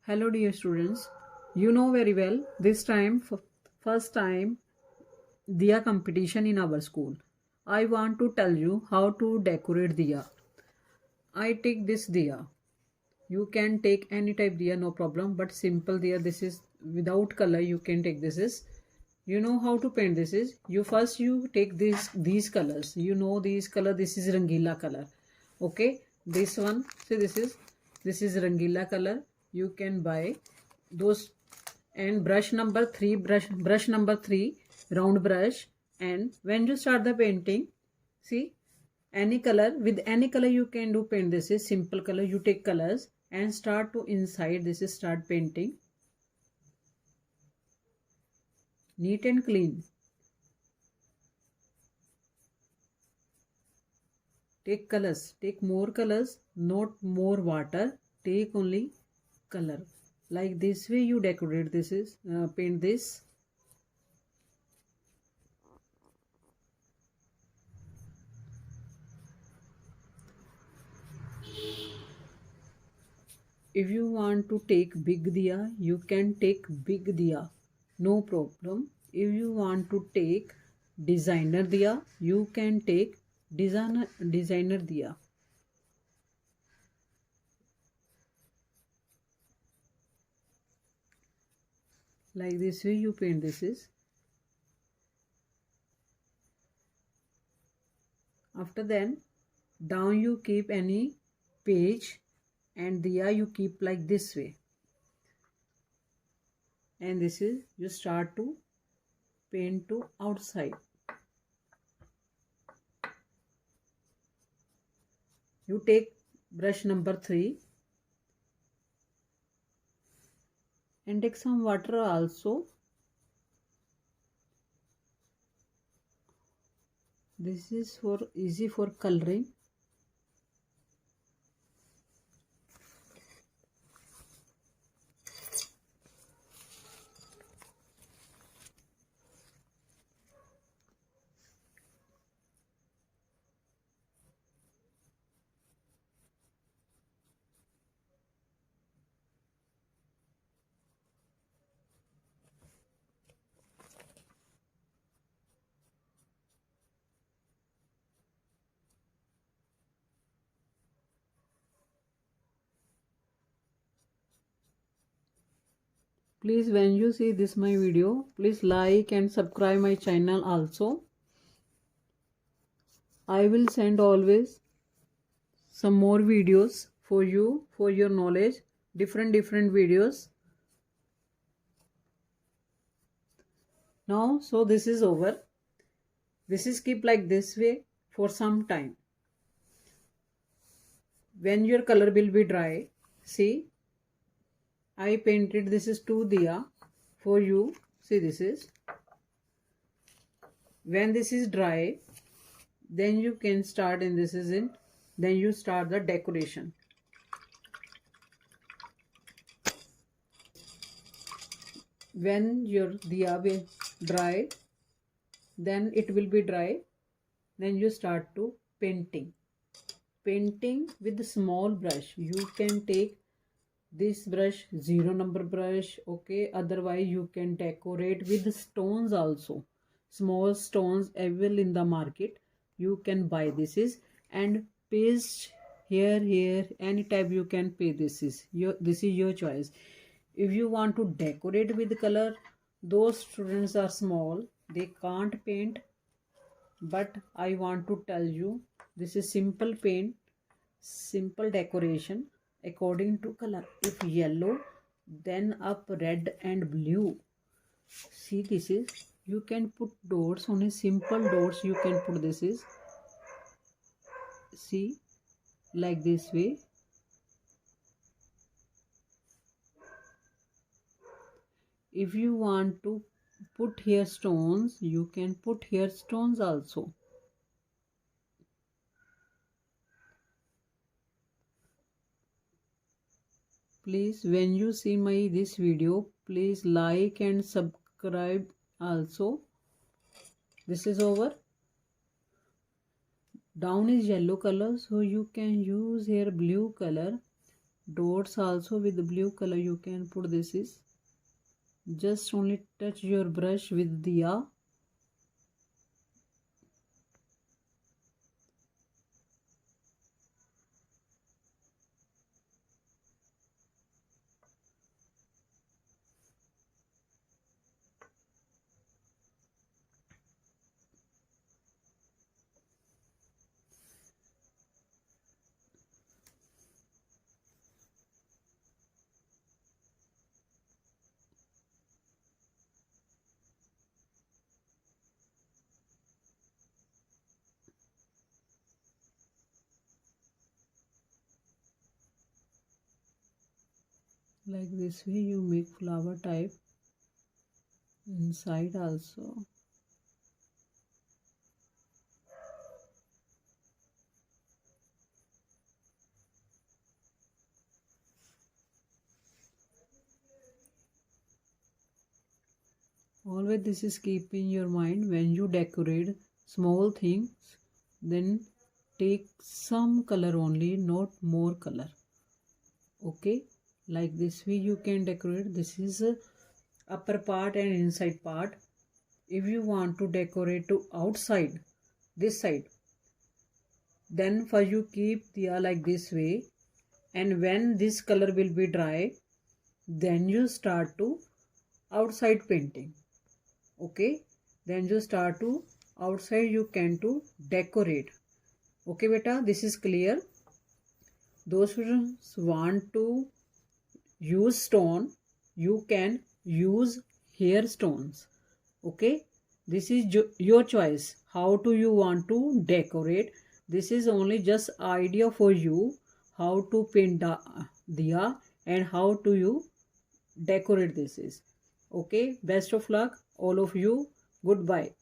Hello dear students, you know very well this time first time Diya competition in our school. I want to tell you how to decorate Diya. I take this Diya. You can take any type Diya, no problem, but simple Diya, this is without color. You can take this is, you know how to paint this is, you take these colors, you know these color, this is Rangila color. Okay, this one, see this is Rangila color. You can buy those, and brush number 3, round brush. And when you start the painting, see, any color, with any color you can do paint. This is simple color. You take colors and start to inside, this is start painting, neat and clean. Take colors, take more colors, not more water, take only color. Like this way you decorate, this is paint this. If you want to take big diya, you can take big diya, no problem. If you want to take designer diya, you can take designer diya. Like this way you paint, this is. After then, down you keep any page, and diya you keep like this way, and this is you start to paint to outside. You take brush number 3 and take some water also. This is for easy for coloring. Please, when you see this my video, please like and subscribe my channel also. I will send always some more videos for you, for your knowledge, different videos. Now, so this is over. This is keep like this way for some time. When your color will be dry, see, I painted, this is 2 diya for you. See, this is. When this is dry, then you can start, and this is it. Then you start the decoration. When your diya will dry, then it will be dry. Then you start to painting with small brush. You can take this brush, 0 number brush, okay. Otherwise you can decorate with stones also. Small stones available in the market, you can buy. This is, and paste here any type you can pay. This is your choice. If you want to decorate with color, those students are small, they can't paint, but I want to tell you, this is simple paint, simple decoration according to color. If yellow, then up red and blue. See, this is, you can put dots on a simple dots, you can put, this is, see, like this way. If you want to put here stones, you can put here stones also. Please, when you see my this video, please like and subscribe also. This is over. Down is yellow color, so you can use here blue color. dots also with the blue color you can put. This is just only touch your brush with diya. Like this way you make flower type inside also. Always this is keep in your mind when you decorate small things, then take some color only, not more color. Okay, like this way you can decorate. This is upper part and inside part. If you want to decorate to outside this side, then first you keep diya like this way, and when this color will be dry, then you start to outside painting. Okay, then you start to outside you can to decorate. Okay beta, this is clear. Those who want to use stone, you can use hair stones. Okay, this is your choice how do you want to decorate. This is only just idea for you how to paint diya and how to you decorate. This is okay. Best of luck all of you. Goodbye.